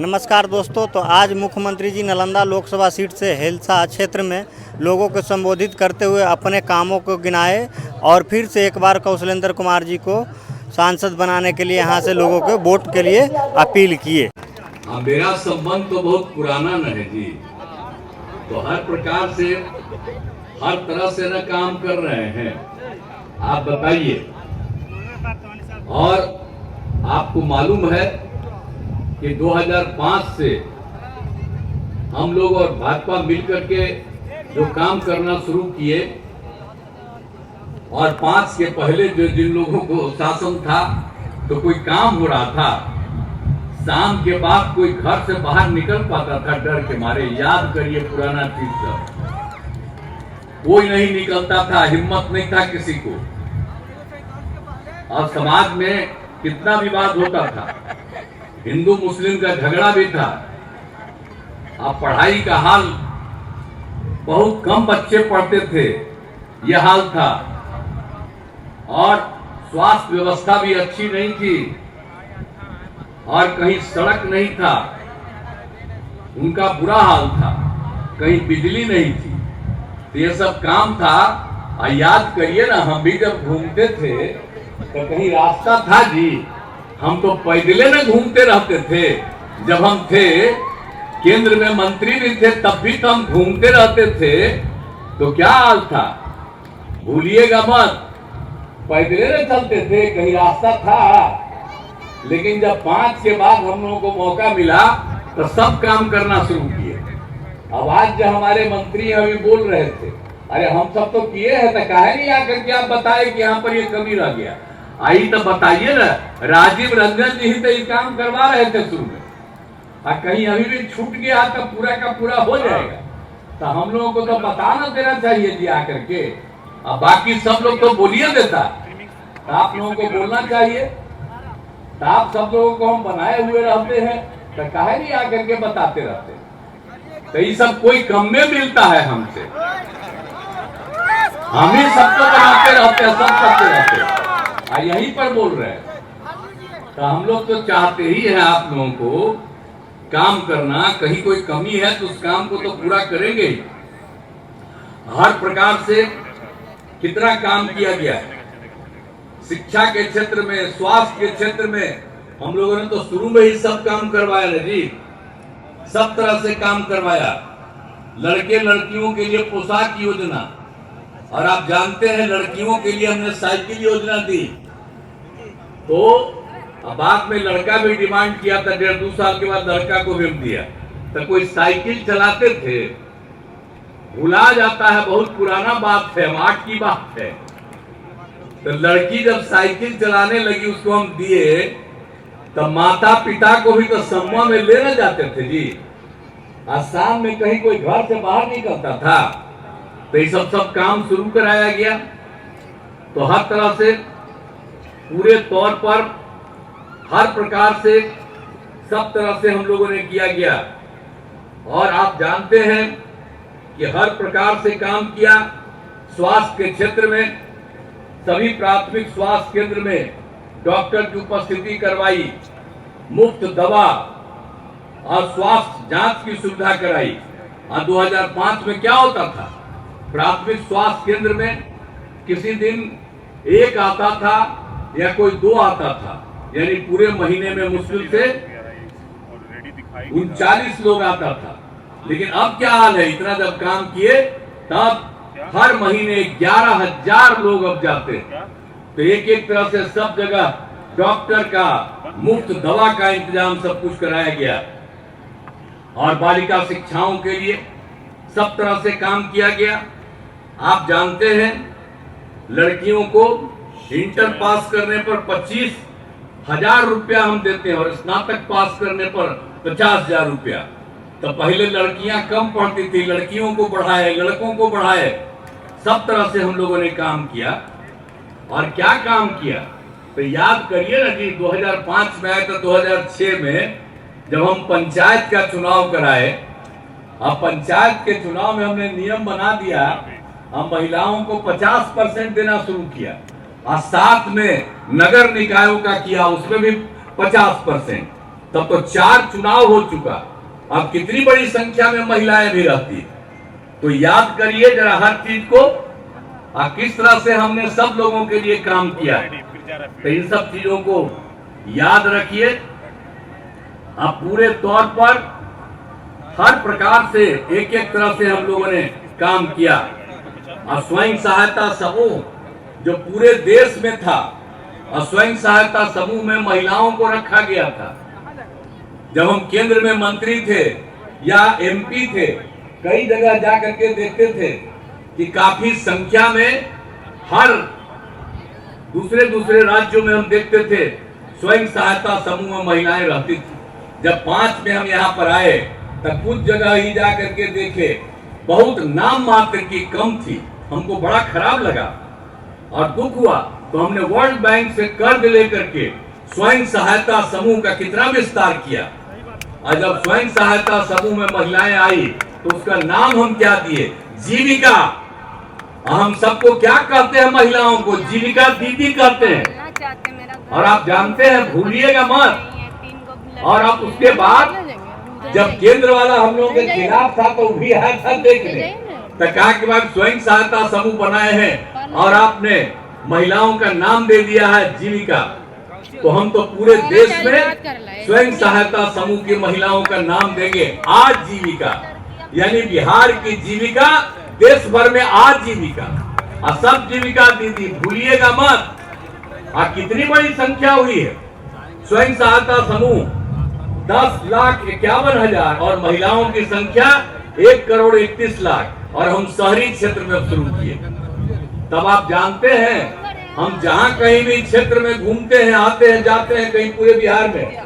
नमस्कार दोस्तों। तो आज मुख्यमंत्री जी नालंदा लोकसभा सीट से हिलसा क्षेत्र में लोगों को संबोधित करते हुए अपने कामों को गिनाए और फिर से एक बार कौशलेंद्र कुमार जी को सांसद बनाने के लिए यहाँ से लोगों के वोट के लिए अपील किए। मेरा संबंध तो बहुत पुराना न है जी, तो हर प्रकार से हर तरह से न काम कर रहे हैं, आप बताइए। और आपको मालूम है कि 2005 से हम लोग और भाजपा मिलकर के जो काम करना शुरू किए, और 5 के पहले जो जिन लोगों को शासन था तो कोई काम हो रहा था, शाम के बाद कोई घर से बाहर निकल पाता था डर के मारे। याद करिए पुराना चीज सब, कोई नहीं निकलता था, हिम्मत नहीं था किसी को। और समाज में कितना विवाद होता था, हिंदू मुस्लिम का झगड़ा भी था। अब पढ़ाई का हाल, बहुत कम बच्चे पढ़ते थे, यह हाल था। और स्वास्थ्य व्यवस्था भी अच्छी नहीं थी, और कहीं सड़क नहीं था, उनका बुरा हाल था, कहीं बिजली नहीं थी। तो ये सब काम था। याद करिए ना, हम भी जब घूमते थे तो कहीं रास्ता था जी, हम तो पैदले में घूमते रहते थे। जब हम थे केंद्र में मंत्री भी थे, तब भी तो हम घूमते रहते थे। तो क्या हाल था, भूलिएगा मत, पैदले में चलते थे, कहीं रास्ता था। लेकिन जब 5 के बाद हम लोगों को मौका मिला तो सब काम करना शुरू किए। अब आज जो हमारे मंत्री अभी बोल रहे थे, अरे हम सब तो किए हैं, तो काहे नहीं आकर के आप बताए कि यहाँ पर ये कमी रह गया। आई तो बताइए ना, राजीव रंजन जी ही तो ये काम करवा रहे थे शुरू में, और कहीं अभी भी छूट गया तो पूरा का पूरा हो जाएगा। तो हम लोगों को तो बताना देना चाहिए जी आकर के। अब बाकी सब लोग तो बोलिए देता, तो आप लोगों को बोलना चाहिए। तो आप सब लोगों को हम बनाए हुए रहते हैं, तो काहे नहीं आकर के बताते रहते। तो ये सब कोई कम में मिलता है हमसे, हम ही सबको बनाते रहते हैं, सब करते रहते हैं, और यहीं पर बोल रहे हैं। तो हम लोग तो चाहते ही हैं आप लोगों को काम करना। कहीं कोई कमी है तो उस काम को तो पूरा करेंगे ही। हर प्रकार से कितना काम किया गया है, शिक्षा के क्षेत्र में, स्वास्थ्य के क्षेत्र में हम लोगों ने तो शुरू में ही सब काम करवाया ना जी, सब तरह से काम करवाया। लड़के लड़कियों के लिए पोशाक योजना, और आप जानते हैं लड़कियों के लिए हमने साइकिल योजना दी। तो बाद में लड़का भी डिमांड किया था, 1.5-2 साल के बाद लड़का को भी हम दिया। तो कोई साइकिल चलाते थे, भुला जाता है, बहुत पुराना बात है, 8 की बात है। तो लड़की जब साइकिल चलाने लगी, उसको हम दिए, तो माता पिता को भी तो सम्मान में लेने जाते थे जी। शाम में कहीं कोई घर से बाहर निकलता था, तो ये सब काम शुरू कराया गया। तो हर तरह से पूरे तौर पर हर प्रकार से सब तरह से हम लोगों ने किया गया। और आप जानते हैं कि हर प्रकार से काम किया। स्वास्थ्य के क्षेत्र में सभी प्राथमिक स्वास्थ्य केंद्र में डॉक्टर की उपस्थिति करवाई, मुफ्त दवा और स्वास्थ्य जांच की सुविधा कराई। और 2005 में क्या होता था, प्राथमिक स्वास्थ्य केंद्र में किसी दिन 1 आता था या कोई 2 आता था, यानी पूरे महीने में मुश्किल से 39 लोग आता था। लेकिन अब क्या हाल है, इतना जब काम किए तब हर महीने 11,000 लोग अब जाते हैं। तो एक तरह से सब जगह डॉक्टर का, मुफ्त दवा का इंतजाम सब कुछ कराया गया। और बालिका शिक्षाओं के लिए सब तरह से काम किया गया। आप जानते हैं लड़कियों को इंटर पास करने पर 25,000 रुपया हम देते हैं, और स्नातक पास करने पर 50,000 रुपया। तो पहले लड़कियां कम पढ़ती थी, लड़कियों को बढ़ाए, लड़कों को बढ़ाए, सब तरह से हम लोगों ने काम किया। और क्या काम किया, तो याद करिए ना जी, 2005 में आए तो 2006 में जब हम पंचायत का चुनाव कराए, अब पंचायत के चुनाव में हमने नियम बना दिया, हम महिलाओं को 50% देना शुरू किया, और साथ में नगर निकायों का किया, उसमें भी 50%। तब तो 4 चुनाव हो चुका, अब कितनी बड़ी संख्या में महिलाएं भी रहती। तो याद करिए जरा हर चीज को, किस तरह से हमने सब लोगों के लिए काम किया है। तो इन सब चीजों को याद रखिए। अब पूरे तौर पर हर प्रकार से एक एक तरह से हम लोगों ने काम किया। और स्वयं सहायता समूह जो पूरे देश में था, और स्वयं सहायता समूह में महिलाओं को रखा गया था। जब हम केंद्र में मंत्री थे या एमपी थे, कई जगह जाकर के देखते थे कि काफी संख्या में हर दूसरे राज्यों में हम देखते थे स्वयं सहायता समूह में महिलाएं रहती थी। जब 5 में हम यहाँ पर आए तब कुछ जगह ही जा करके देखे, बहुत नाम मात्र की कम थी। हमको बड़ा खराब लगा और दुख हुआ। तो हमने वर्ल्ड बैंक से कर्ज लेकर के स्वयं सहायता समूह का कितना विस्तार किया। और जब स्वयं सहायता समूह में महिलाएं आई तो उसका नाम हम क्या दिए, जीविका। हम सबको क्या कहते हैं, महिलाओं को जीविका दीदी कहते हैं। और आप जानते हैं, भूलिएगा मत। और अब उसके बाद जब केंद्र वाला हम लोगों के खिलाफ था तो भी आया था देखने, तो कहा कि भाई स्वयं सहायता समूह बनाए हैं और आपने महिलाओं का नाम दे दिया है जीविका। तो हम तो पूरे देश में स्वयं सहायता समूह की महिलाओं का नाम देंगे आजीविका, यानी बिहार की जीविका, देश भर में आजीविका। और सब जीविका दीदी, भूलिएगा मत। और कितनी बड़ी संख्या हुई है स्वयं सहायता समूह, 10,51,000 और महिलाओं की संख्या 1,31,00,000। और हम शहरी क्षेत्र में शुरू किए। तब आप जानते हैं, हम जहां कहीं भी क्षेत्र में घूमते हैं, आते हैं, जाते हैं, कहीं पूरे बिहार में,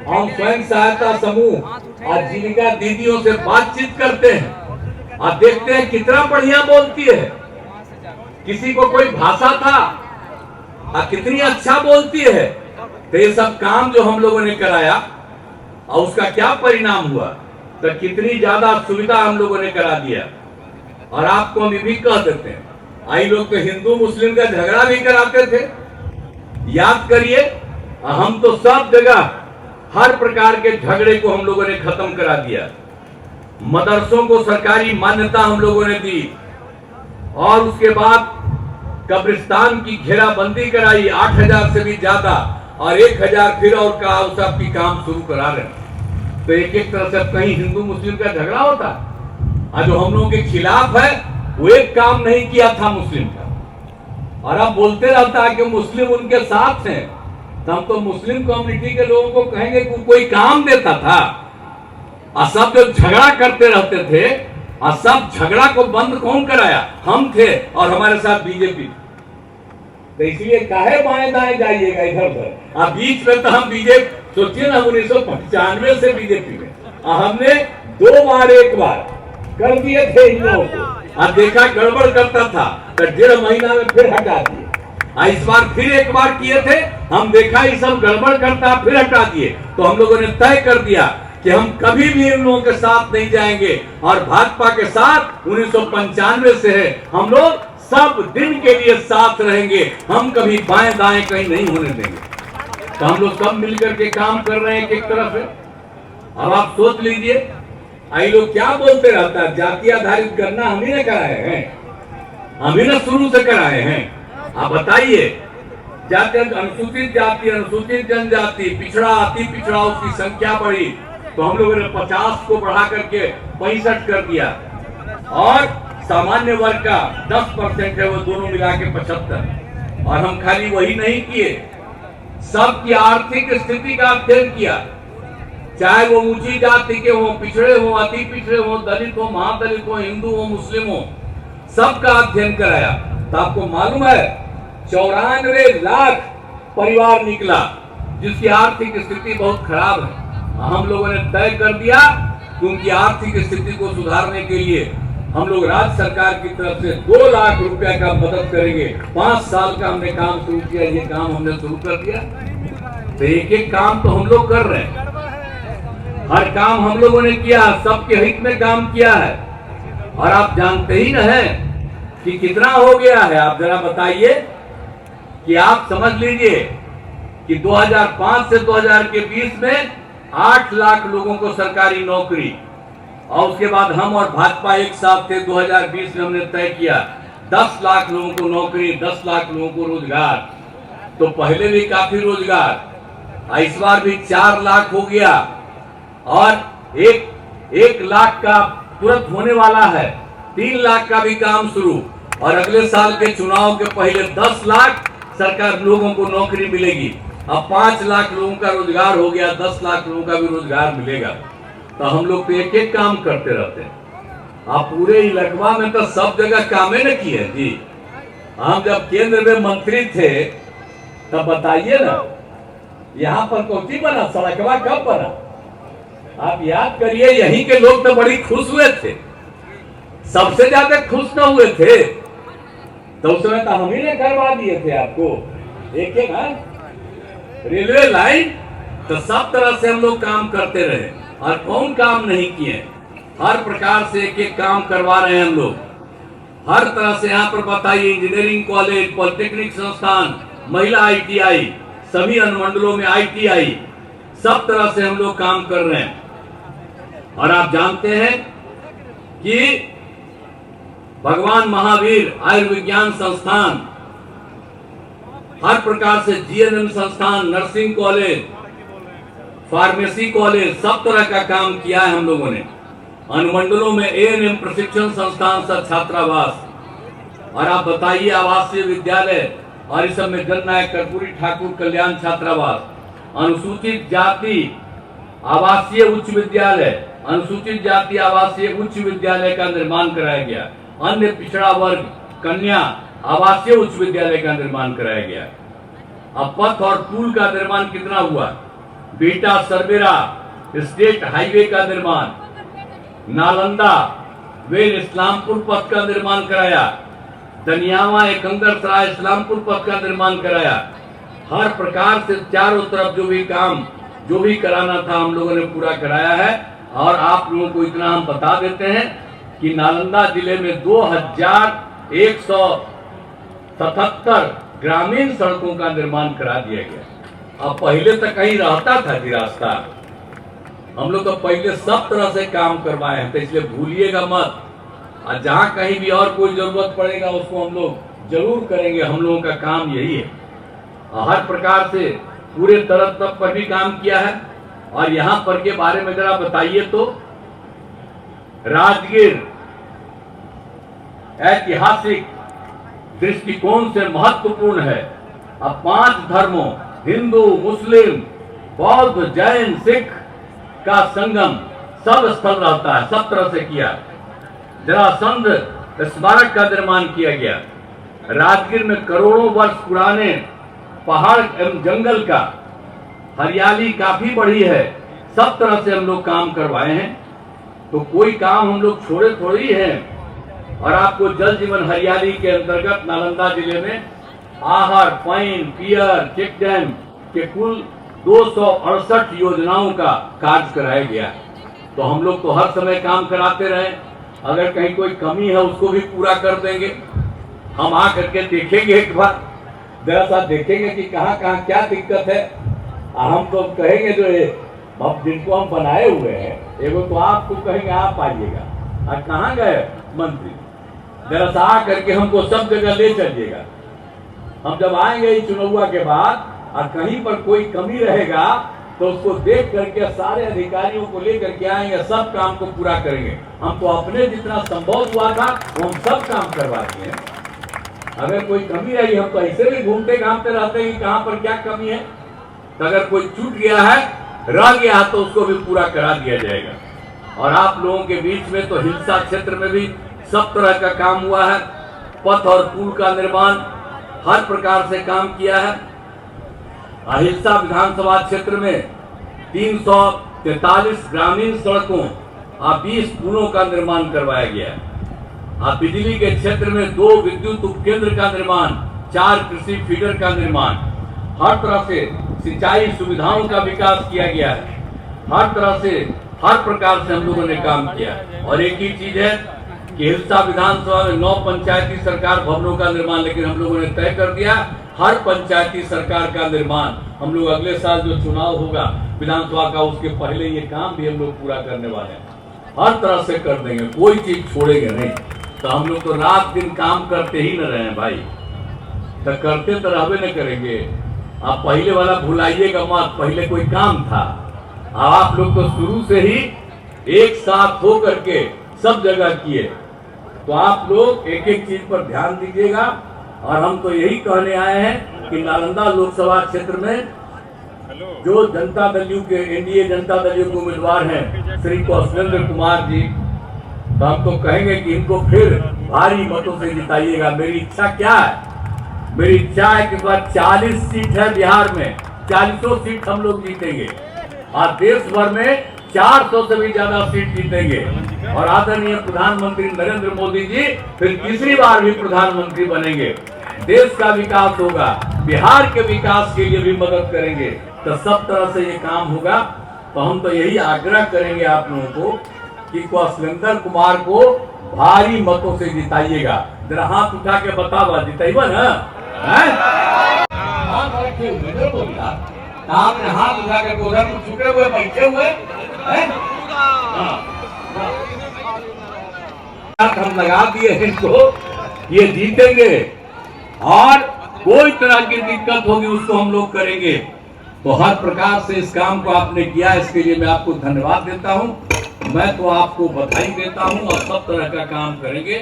हम स्वयं सहायता समूह और जीविका दीदियों से बातचीत करते हैं और देखते हैं कितना बढ़िया बोलती है। किसी को कोई भाषा था और कितनी अच्छा बोलती है। तो ये सब काम जो हम लोगों ने कराया और उसका क्या परिणाम हुआ, तो कितनी ज्यादा सुविधा हम लोगों ने करा दिया। और आपको हम ये भी कह देते हैं, आई लोग तो हिंदू मुस्लिम का झगड़ा भी कराते थे। याद करिए, हम तो सब जगह हर प्रकार के झगड़े को हम लोगों ने खत्म करा दिया। मदरसों को सरकारी मान्यता हम लोगों ने दी और उसके बाद कब्रिस्तान की घेराबंदी कराई 8,000 से भी ज्यादा, और 1,000 फिर और का सब की काम शुरू करा रहे। तो एक एक तरह से कहीं हिंदू मुस्लिम का झगड़ा होता, और जो हम लोगों के खिलाफ है वो एक काम नहीं किया था मुस्लिम का। और अब बोलते रहता है कि मुस्लिम उनके साथ हैं। तो हम तो मुस्लिम कम्युनिटी के लोगों को कहेंगे कि कोई काम देता था। और सब जो झगड़ा करते रहते थे, और सब झगड़ा को बंद कौन कराया, हम थे और हमारे साथ बीजेपी। तो इसलिए काहे बाएं दाएं जाइएगा इधर उधर। अब बीच में तो हम बीजेपी, सोचिए ना, 1995 से बीजेपी में, और हमने 2 बार 1 बार कर दिए थे इन लोगों को। और देखा गड़बड़ करता था तो 1.5 महीना में फिर हटा दिए। इस बार फिर 1 बार किए थे, हम देखा ये सब गड़बड़ करता, फिर हटा दिए। तो हम लोगों ने तय कर दिया कि हम कभी भी इन लोगों के साथ नहीं जाएंगे, और भाजपा के साथ 1995 से है, हम लोग सब दिन के लिए साथ रहेंगे। हम कभी बाएं दाएं कहीं नहीं होने देंगे। तो हम लोग सब मिलकर के काम कर रहे हैं एक तरफ से। अब आप सोच लीजिए, आई लोग क्या बोलते रहता है, जाति आधारित करना हम ही ने कराए हैं, हम ही ने शुरू से कराए हैं। आप बताइए, जाति, अनुसूचित जाति, अनुसूचित जनजाति, पिछड़ा, अति पिछड़ा, उसकी संख्या बढ़ी तो हम लोगों ने 50 को बढ़ा करके 65 कर दिया। और सामान्य वर्ग का 10% है, वो दोनों मिला के 75। और हम खाली वही नहीं किए, सबकी आर्थिक स्थिति का अध्ययन किया, चाहे वो ऊंची जाति के हो, पिछड़े हो, अति पिछड़े हो, दलित हो, महादलित हो, हिंदू हो, मुस्लिम हो, सबका अध्ययन कराया। तो आपको मालूम है 94 लाख परिवार निकला जिसकी आर्थिक स्थिति बहुत खराब है। हम लोगों ने तय कर दिया कि उनकी आर्थिक स्थिति को सुधारने के लिए हम लोग राज्य सरकार की तरफ से 2 लाख रुपए का मदद करेंगे। 5 साल का हमने काम शुरू किया, ये काम हमने शुरू कर दिया। तो एक एक काम तो हम लोग कर रहे हैं, हर काम हम लोगों ने किया, सबके हित में काम किया है। और आप जानते ही न हैं कि कितना हो गया है। आप जरा बताइए कि आप समझ लीजिए कि 2005 से 2000 के बीच में 8 लाख लोगों को सरकारी नौकरी, और उसके बाद हम और भाजपा एक साथ थे 2020 में हमने तय किया 10 लाख लोगों को नौकरी, 10 लाख लोगों को रोजगार। तो पहले भी काफी रोजगार, इस बार भी 4 लाख हो गया, और एक लाख का तुरंत होने वाला है, 3 लाख का भी काम शुरू, और अगले साल के चुनाव के पहले 10 लाख सरकार लोगों को नौकरी मिलेगी। अब 5 लाख लोगों का रोजगार हो गया, 10 लाख लोगों का भी रोजगार मिलेगा। तो हम लोग तो एक एक काम करते रहते हैं। आप पूरे इलाका में तो सब जगह कामे न किए जी। हम जब केंद्र में मंत्री थे तब बताइए ना, यहाँ पर कोठी बना, सड़कवा कब बना? आप याद करिए, यहीं के लोग तो बड़ी खुश हुए थे, सबसे ज्यादा खुश न हुए थे तो उस समय तो हम ही ने करवा दिए थे आपको एक रेलवे लाइन। तो सब तरह से हम लोग काम करते रहे, और कौन काम नहीं किए? हर प्रकार से एक एक काम करवा रहे हैं हम लोग, हर तरह से। यहाँ पर बताइए, इंजीनियरिंग कॉलेज, पॉलिटेक्निक संस्थान, महिला ITI, सभी अनुमंडलों में ITI, सब तरह से हम लोग काम कर रहे हैं। और आप जानते हैं कि भगवान महावीर आयुर्विज्ञान संस्थान, हर प्रकार से GNM संस्थान, नर्सिंग कॉलेज, फार्मेसी कॉलेज, सब तरह का काम किया है हम लोगों ने। अनुमंडलों में ANM प्रशिक्षण संस्थान, सब छात्रावास, और आप बताइए आवासीय विद्यालय, और इस सब में जननायक कर्पूरी ठाकुर कल्याण छात्रावास, अनुसूचित जाति आवासीय उच्च विद्यालय, अनुसूचित जाति आवासीय उच्च विद्यालय का निर्माण कराया गया, अन्य पिछड़ा वर्ग कन्या आवासीय उच्च विद्यालय का निर्माण कराया गया। अब पथ और पुल का निर्माण कितना हुआ? बीटा सरबेरा स्टेट हाईवे का निर्माण, नालंदा वेल इस्लामपुर पथ का निर्माण कराया, दनियावा एकंगर सराय इस्लामपुर पथ का निर्माण कराया। हर प्रकार से चारों तरफ जो भी काम जो भी कराना था हम लोगों ने पूरा कराया है। और आप लोगों को इतना हम बता देते हैं कि नालंदा जिले में 2177 ग्रामीण सड़कों का निर्माण करा दिया गया। अब पहले तक कहीं रहता था जी रास्ता, हम लोग तो पहले सब तरह से काम करवाए हैं, तो इसलिए भूलिएगा मत। और जहां कहीं भी और कोई जरूरत पड़ेगा उसको हम लोग जरूर करेंगे, हम लोगों का काम यही है। हर प्रकार से पूरे तरह तक पर भी काम किया है। और यहाँ पर के बारे में जरा बताइए तो, राजगीर ऐतिहासिक दृष्टिकोण से महत्वपूर्ण है। अब 5 धर्मों हिंदू, मुस्लिम, बौद्ध, जैन, सिख का संगम सब स्थल रहता है, सब तरह से किया। जरासंध स्मारक का निर्माण किया गया। राजगीर में करोड़ों वर्ष पुराने पहाड़ एवं जंगल का हरियाली काफी बढ़ी है। सब तरह से हम लोग काम करवाए हैं, तो कोई काम हम लोग छोड़े थोड़ी हैं। और आपको जल जीवन हरियाली के अंतर्गत नालंदा जिले में आहर, पाइन, पियर, चेक डैम के कुल 268 योजनाओं का कार्य कराया गया। तो हम लोग तो हर समय काम कराते रहे, अगर कहीं कोई कमी है उसको भी पूरा कर देंगे। हम आ करके देखेंगे, एक बार जरा सा देखेंगे कि कहाँ कहाँ क्या दिक्कत है। हम तो कहेंगे जो अब जिनको हम बनाए हुए हैं, एगो तो आपको कहेंगे आप आइएगा, और कहाँ गए मंत्री, जरा सा आ करके हमको सब जगह ले चलिएगा। हम जब आएंगे इस चुनाव के बाद और कहीं पर कोई कमी रहेगा तो उसको देख करके सारे अधिकारियों को लेकर के आएंगे, सब काम को पूरा करेंगे। हम तो अपने जितना संभव हुआ था वो हम सब काम करवा दिए। अगर कोई कमी रही, हम तो ऐसे भी घूमते घामते रहते हैं कि कहाँ पर क्या कमी है। तो अगर कोई छूट गया है, रह गया है, तो उसको भी पूरा करा दिया जाएगा। और आप लोगों के बीच में तो हिलसा क्षेत्र में भी सब तरह का काम हुआ है। पथ और पुल का निर्माण हर प्रकार से काम किया है। हिलसा विधानसभा क्षेत्र में 343 ग्रामीण सड़कों और 20 पुलों का निर्माण करवाया गया है। बिजली के क्षेत्र में 2 विद्युत उपकेंद्र का निर्माण, 4 कृषि फीडर का निर्माण, हर तरह से सिंचाई सुविधाओं का विकास किया गया है। हर तरह से हर प्रकार से हम लोगों ने काम किया। और एक ही चीज है कि हिलसा विधानसभा में 9 पंचायती सरकार भवनों का निर्माण, लेकिन हम लोगों ने तय कर दिया हर पंचायती सरकार का निर्माण हम लोग अगले साल जो चुनाव होगा विधानसभा का, उसके पहले ये काम भी हम लोग पूरा करने वाले हैं। हर तरह से कर देंगे, कोई चीज छोड़ेंगे नहीं। तो हम लोग तो रात दिन काम करते ही न रहे हैं भाई, तो करते तो रहबे न करेंगे। आप पहले वाला भुलाइएगा मत, पहले कोई काम था। अब आप लोग तो शुरू से ही एक साथ हो करके सब जगह किए, तो आप लोग एक एक चीज पर ध्यान दीजिएगा। और हम तो यही कहने आए हैं कि नालंदा लोकसभा क्षेत्र में जो जनता दल यू के एनडीए जनता दल यू के उम्मीदवार हैं श्री कौशलेंद्र कुमार जी, तो हम तो कहेंगे कि इनको फिर भारी मतों से जिताइएगा। मेरी इच्छा क्या है? मेरी इच्छा है कि इस बार 40 सीट है बिहार में, 40 सीट हम लोग जीतेंगे और देश भर में 400 से भी ज्यादा सीट जीतेंगे। और आदरणीय प्रधानमंत्री नरेंद्र मोदी जी फिर तीसरी बार भी प्रधानमंत्री बनेंगे। देश का विकास होगा, बिहार के विकास के लिए भी मदद करेंगे, तो सब तरह से ये काम होगा। तो हम तो यही आग्रह करेंगे आप लोगों को कि कौशलेंद्र कुमार को भारी मतों से जिताइएगा। जरा हाथ उठा के बतावा, जिताइबा ना? आपने हाथ उठा के उधर को छुपे हुए बैठे हुए हम लगा दिए इनको, ये जीतेंगे और कोई तरह की दिक्कत होगी उसको हम लोग करेंगे। तो हर प्रकार से इस काम को आपने किया, इसके लिए मैं आपको धन्यवाद देता हूं। मैं तो आपको बधाई देता हूं और सब तरह का काम करेंगे।